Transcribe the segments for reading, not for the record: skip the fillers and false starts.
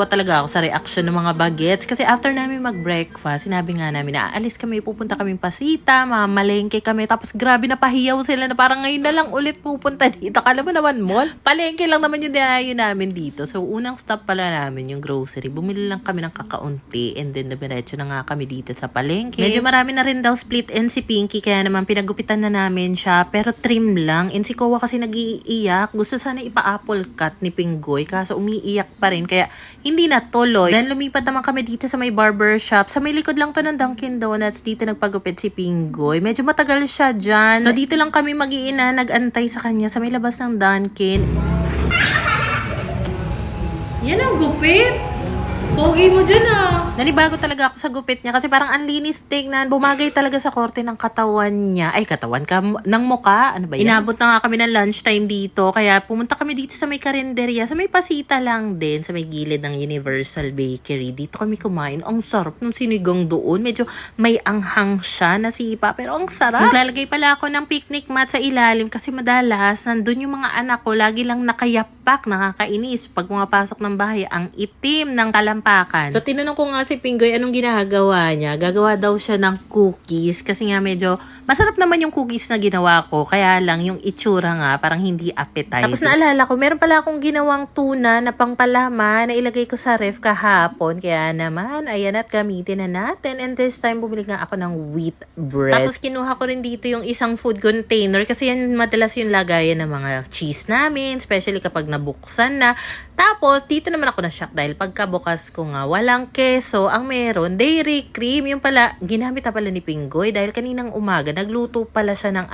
natatawa talaga ako sa reaction ng mga bagets. Kasi after namin mag-breakfast, sinabi nga namin na aalis kami, pupunta kaming Pasita, mamalengke kami. Tapos grabe na pahiyaw sila na parang ngayon na lang ulit pupunta dito. Kala mo naman mall? Palengke lang naman yung dinayo namin dito. So unang stop pala namin yung grocery. Bumili lang kami ng kakaunti and then diretso na nga kami dito sa palengke. Medyo marami na rin daw split end si Pinky kaya naman pinagupitan na namin siya pero trim lang. And si Kowa kasi nag-iiyak. Gusto sana ipa-apple cut ni Pinggoy kaso umiiyak pa rin kaya hindi na tuloy. Then lumipat naman kami dito sa may barber shop. Sa may likod lang to ng Dunkin Donuts. Dito nagpagupit si Pinggoy. Medyo matagal siya dyan. So dito lang kami mag-iina nag-antay sa kanya sa may labas ng Dunkin. Yan ang gupit. Pogi mo dyan ah. Nanibago talaga ako sa gupit niya kasi parang ang linis tignan. Bumagay talaga sa korte ng katawan niya. Ay, katawan ka ng muka. Ano ba yan? Inabot na nga kami ng lunchtime dito. Kaya pumunta kami dito sa may karinderya. Sa may Pasita lang din. Sa may gilid ng Universal Bakery. Dito kami kumain. Ang sarap ng sinigang doon. Medyo may anghang siya na sipa. Pero ang sarap. Naglalagay pala ako ng picnic mat sa ilalim kasi madalas nandun yung mga anak ko. Lagi lang nakayapak. Nakakainis. Pag pumapasok ng bahay, ang itim ng talampakan. So, tinanong ko nga si Pinggoy anong ginagawa niya. Gagawa daw siya ng cookies kasi nga medyo masarap naman yung cookies na ginawa ko. Kaya lang yung itsura nga parang hindi appetizing. Tapos naalala ko, meron pala akong ginawang tuna na pangpalaman na ilagay ko sa ref kahapon. Kaya naman, ayan at gamitin na natin. And this time, bumili nga ako ng wheat bread. Tapos kinuha ko rin dito yung isang food container kasi yan madalas yung lagayan ng mga cheese namin. Especially kapag nabuksan na. Tapos, dito naman ako na-shock dahil pagkabukas ko nga, walang keso. Ang meron, dairy cream. Yung pala, ginamit na pala ni Pinggoy dahil kaninang umaga, nagluto pala siya ng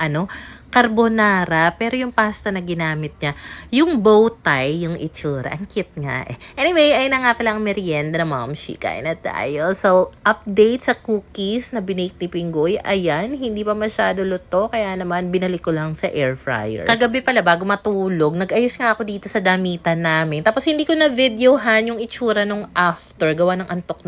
carbonara, pero yung pasta na ginamit niya, yung bow tie, yung itsura, ang cute nga eh. Anyway, ay na nga pala ang merienda na Momshi, kain na tayo. So, update sa cookies na binake ni Pinggoy, ayan, hindi pa masyado luto, kaya naman binalik ko lang sa air fryer. Kagabi pala, bago matulog, nag-ayos nga ako dito sa damitan namin, tapos hindi ko na videohan yung itsura nung after, gawa ng antok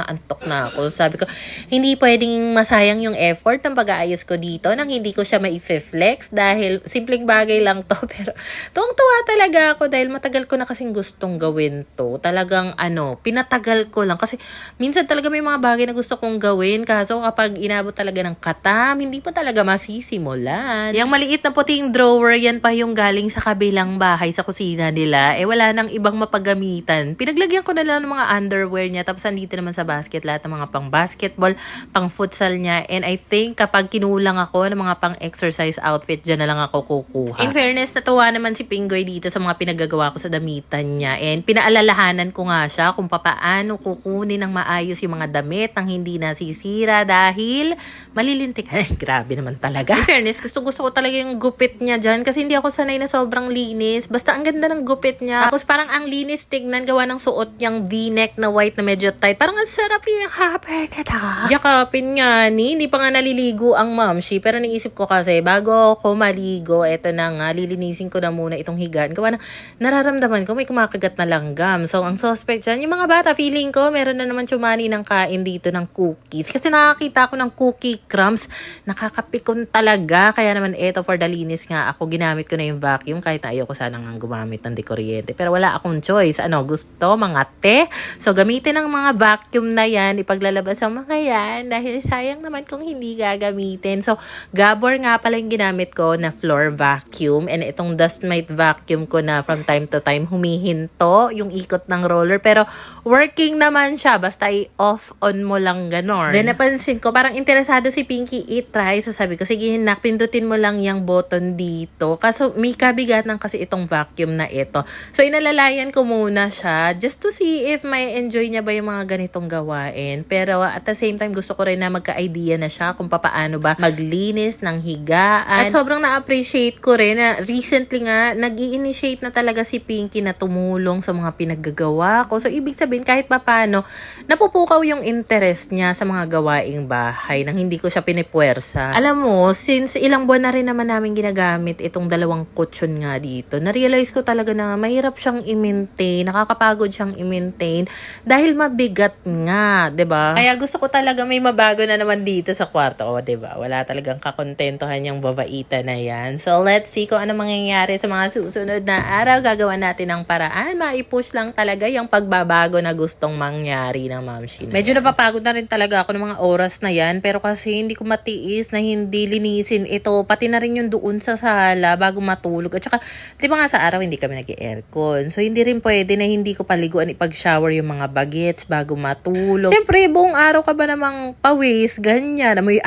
na ako. Sabi ko, hindi pwedeng masayang yung effort ng pag-aayos ko dito nang hindi ko siya ma-flex dahil simpleng bagay lang to pero tuwang-tuwa talaga ako dahil matagal ko na kasing gustong gawin to. Talagang pinatagal ko lang kasi minsan talaga may mga bagay na gusto kong gawin kaso kapag inabot talaga ng katam, hindi pa talaga masisimulan. Yung maliit na puting drawer, yan pa yung galing sa kabilang bahay sa kusina nila. Wala nang ibang mapagamitan. Pinaglagyan ko na lang ng mga underwear niya tapos andito naman sa basket lahat ng mga pang basketball, pang futsal niya and I think kapag kinulang ako ng mga pang exercise outfit dyan na lang ako kukuha. In fairness, natuwa naman si Pinggoy dito sa mga pinagagawa ko sa damitan niya. And pinaalalahanan ko nga siya kung papaano kukunin ng maayos yung mga damit nang hindi nasisira dahil malilintik. Ay, grabe naman talaga. In fairness, gusto ko talaga yung gupit niya dyan kasi hindi ako sanay na sobrang linis. Basta ang ganda ng gupit niya. Tapos parang ang linis tignan gawa ng suot niyang v-neck na white na medyo tight. Parang ang sarap yung yakapin nito. Yakapin nga ni. Hindi pa nga naliligo ang Momshi. Pero naisip ko kasi bago ako maligo, eto na nga, lilinisin ko na muna itong higaan. Gawa na, nararamdaman ko may kumakagat na langgam. So, ang suspect dyan, yung mga bata, feeling ko, meron na naman tsumani ng kain dito ng cookies. Kasi nakakita ako ng cookie crumbs, nakakapikon talaga. Kaya naman, eto, for the linis nga, ako ginamit ko na yung vacuum, kahit na ayoko sana nga gumamit ng dekuryente. Pero wala akong choice. Gusto, mga te. So, gamitin ang mga vacuum na yan, ipaglalabas ang mga yan, dahil sayang naman kung hindi gagamitin. So, Gabor nga pala yung ginamit ko na floor vacuum and itong dust mite vacuum ko na from time to time humihinto yung ikot ng roller pero working naman siya basta i-off on mo lang ganon. Then napansin ko parang interesado si Pinky i-try so sabi ko sige nak pindutin mo lang yung button dito kaso may kabigatan kasi itong vacuum na ito. So inalalayan ko muna siya just to see if may enjoy niya ba yung mga ganitong gawain pero at the same time gusto ko rin na magka-idea na siya kung paano ba maglinis ng higaan. At sobrang na-appreciate ko rin na recently nga, nag-i-initiate na talaga si Pinky na tumulong sa mga pinaggagawa ko. So, ibig sabihin, kahit papano, napupukaw yung interest niya sa mga gawaing bahay nang hindi ko siya pinipuwersa. Alam mo, since ilang buwan na rin naman namin ginagamit itong dalawang kutsyon nga dito, na-realize ko talaga na mahirap siyang i-maintain, nakakapagod siyang i-maintain dahil mabigat nga, 'di ba? Kaya gusto ko talaga may mabago na naman dito sa kwarto, 'di ba? Wala talagang kakontentohan yung babaitan na na yan. So, let's see kung ano mangyayari sa mga susunod na araw. Gagawa natin ng paraan. Maipush lang talaga yung pagbabago na gustong mangyari ng Ma'am Sheena. Medyo napapagod na rin talaga ako ng mga oras na yan. Pero kasi hindi ko matiis na hindi linisin ito. Pati na rin yung doon sa sala bago matulog. At saka, di ba nga sa araw hindi kami nag-aircon. So, hindi rin pwede na hindi ko paliguan ipag-shower yung mga bagets bago matulog. Siyempre, buong araw ka ba namang pawis, ganyan, amoy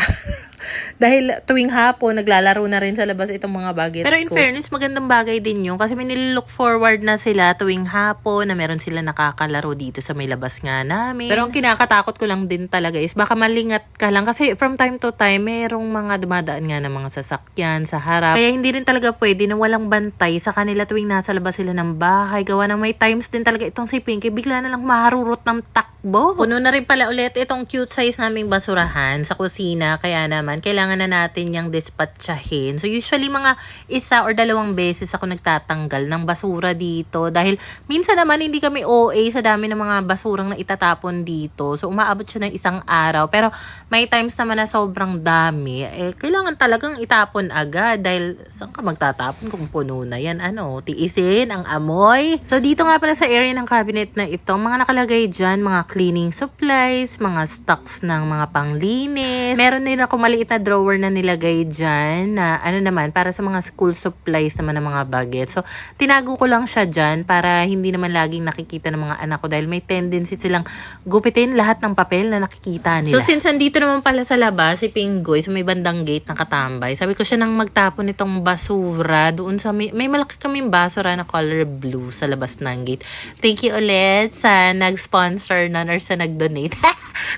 dahil tuwing hapon, naglalaro na rin sa labas itong mga bagets ko. Pero in fairness, magandang bagay din yun. Kasi may nililook forward na sila tuwing hapon na meron sila nakakalaro dito sa may labas nga namin. Pero ang kinakatakot ko lang din talaga is baka malingat ka lang. Kasi from time to time, merong mga dumadaan nga ng mga sasakyan sa harap. Kaya hindi rin talaga pwede na walang bantay sa kanila tuwing nasa labas sila ng bahay. Gawa na may times din talaga itong si Pinky. Bigla na lang maharurot ng takbo. Puno na rin pala ulit itong cute size naming basurahan sa kusina. Kaya naman, kailangan na natin yung dispatchahin. So, usually mga 1 or 2 beses ako nagtatanggal ng basura dito. Dahil minsan naman hindi kami OA sa dami ng mga basurang na itatapon dito. So, umaabot siya ng 1 araw. Pero may times naman na sobrang dami. Kailangan talagang itapon agad. Dahil saan ka magtatapon kung puno na yan? Tiisin ang amoy. So, dito nga pala sa area ng cabinet na ito, mga nakalagay dyan, mga cleaning supplies, mga stocks ng mga panglinis. Meron din ako maliit na drawer na nilagay dyan na naman, para sa mga school supplies naman ng mga bagets. So, tinago ko lang siya dyan para hindi naman laging nakikita ng mga anak ko dahil may tendency silang gupitin lahat ng papel na nakikita nila. So, since andito naman pala sa labas, si Pinggoy, sa may bandang gate nakatambay, sabi ko siya nang magtapon itong basura doon sa may malaki kaming basura na color blue sa labas ng gate. Thank you ulit sa nag-sponsor nun or sa nag-donate.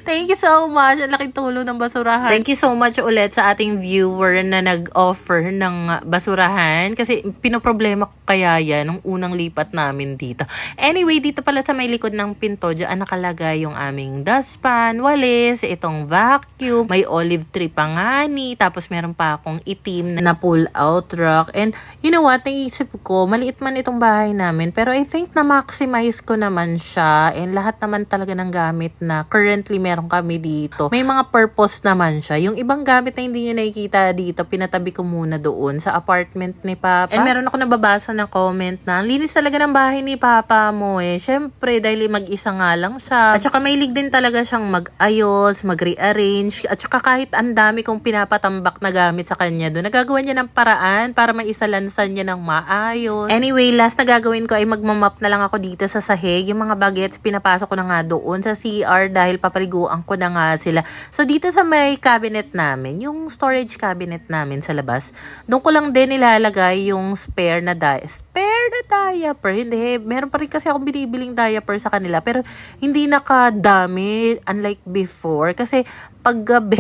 Thank you so much. Ang laking tulong ng basurahan. Thank you so much ulit sa ating viewer na nag-offer ng basurahan. Kasi pinoproblema ko kaya yan nung unang lipat namin dito. Anyway, dito pala sa may likod ng pinto, dyan nakalagay yung aming dustpan, walis, itong vacuum, may olive tree pa nga ni, tapos meron pa akong itim na pull-out rack. And you know what, naisip ko, maliit man itong bahay namin, pero I think na-maximize ko naman siya. And lahat naman talaga ng gamit na currently meron kami dito, may mga purpose naman siya. Yung ibang gamit na hindi nyo nakikita dito, pinatabi ko muna doon sa apartment ni Papa. And meron ako nababasa na comment na, linis talaga ng bahay ni Papa mo Siyempre, dahil mag-isa nga lang siya. At saka mahilig din talaga siyang mag-ayos, mag-rearrange. At saka kahit ang dami kong pinapatambak na gamit sa kanya doon, nagagawa niya ng paraan para maisalansan niya ng maayos. Anyway, last na gagawin ko ay magmamap na lang ako dito sa sahig. Yung mga bagets, pinapasok ko na nga doon sa CR dahil papaliguan ko na nga sila. So, dito sa may cabinet namin, yung storage cabinet namin sa labas, doon ko lang din nilalagay yung spare na diaper. Hindi, meron pa rin kasi akong binibiling diaper sa kanila, pero hindi nakadami unlike before. Kasi paggabi,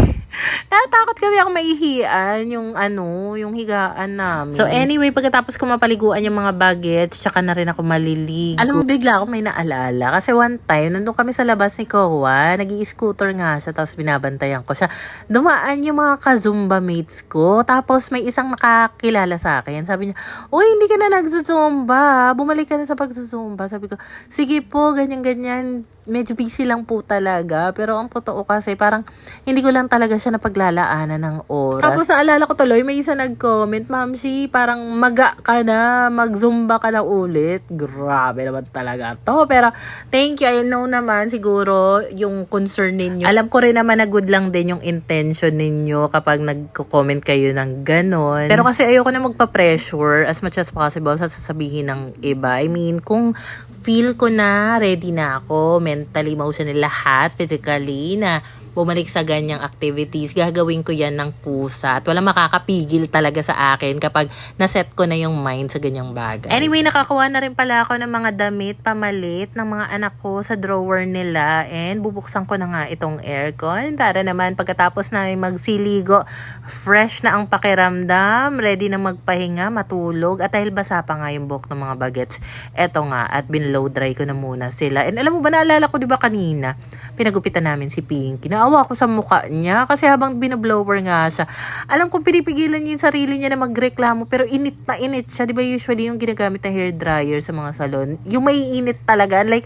natakot kasi ako maihian yung higaan namin. So anyway, pagkatapos ko mapaliguan yung mga bagets, tsaka na rin ako maliligo. Alam mo, bigla ako may naalala. Kasi one time, nandun kami sa labas ni Kowa, nag-i-scooter nga siya, tapos binabantayan ko siya. Dumaan yung mga ka-Zumba mates ko, tapos may isang nakakilala sa akin. Sabi niya, uy, hindi ka na nagsusumba. Bumalik ka na sa pagsusumba. Sabi ko, sige po, ganyan-ganyan. Medyo busy lang po talaga. Pero ang totoo kasi, parang hindi ko lang talaga siya napaglalaanan ng oras. Tapos naalala ko tuloy, may isa nag-comment, Ma'am Shi, parang maga ka na, mag-zumba ka na ulit. Grabe naman talaga to. Pero thank you. I know naman siguro yung concern ninyo. Alam ko rin naman na good lang din yung intention ninyo kapag nagko-comment kayo ng ganon. Pero kasi ayoko na magpa-pressure as much as possible sa sasabihin ng iba. I mean, kung feel ko na ready na ako, mentally, emotionally, lahat, physically, na bumalik sa ganyang activities, gagawin ko yan ng pusa at walang makakapigil talaga sa akin kapag naset ko na yung mind sa ganyang bagay. Anyway, nakakuha na rin pala ako ng mga damit pamalit ng mga anak ko sa drawer nila and bubuksan ko na nga itong aircon para naman pagkatapos na magsiligo, fresh na ang pakiramdam, ready na magpahinga, matulog at dahil basa pa nga yung buhok ng mga bagets, eto nga at binlow dry ko na muna sila. And alam mo ba, naalala ko diba kanina, pinagupitan namin si Pinky. Naawa ako sa mukha niya kasi habang binoblower nga siya, alam kong pinipigilan niya yung sarili niya na magreklamo pero init na init siya. Diba usually yung ginagamit na hair dryer sa mga salon, yung may init talaga. Like,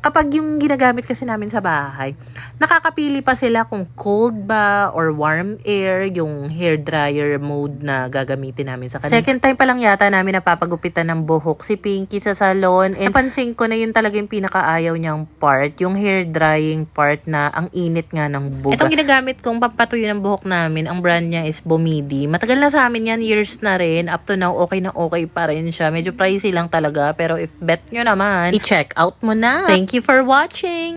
kapag yung ginagamit kasi namin sa bahay, nakakapili pa sila kung cold ba or warm air, yung hair dryer mode na gagamitin namin sa kanila. Second time pa lang yata namin napapagupitan ng buhok si Pinky sa salon. And napansin ko na yun talaga yung pinakaayaw niyang part, yung hair drying part na ang init nga ng buga. Itong ginagamit kong pampatuyo ng buhok namin, ang brand niya is Bomidi. Matagal na sa amin yan, years na rin. Up to now, okay na okay pa rin siya. Medyo pricey lang talaga, pero if bet nyo naman, i-check out mo na. Thank you for watching!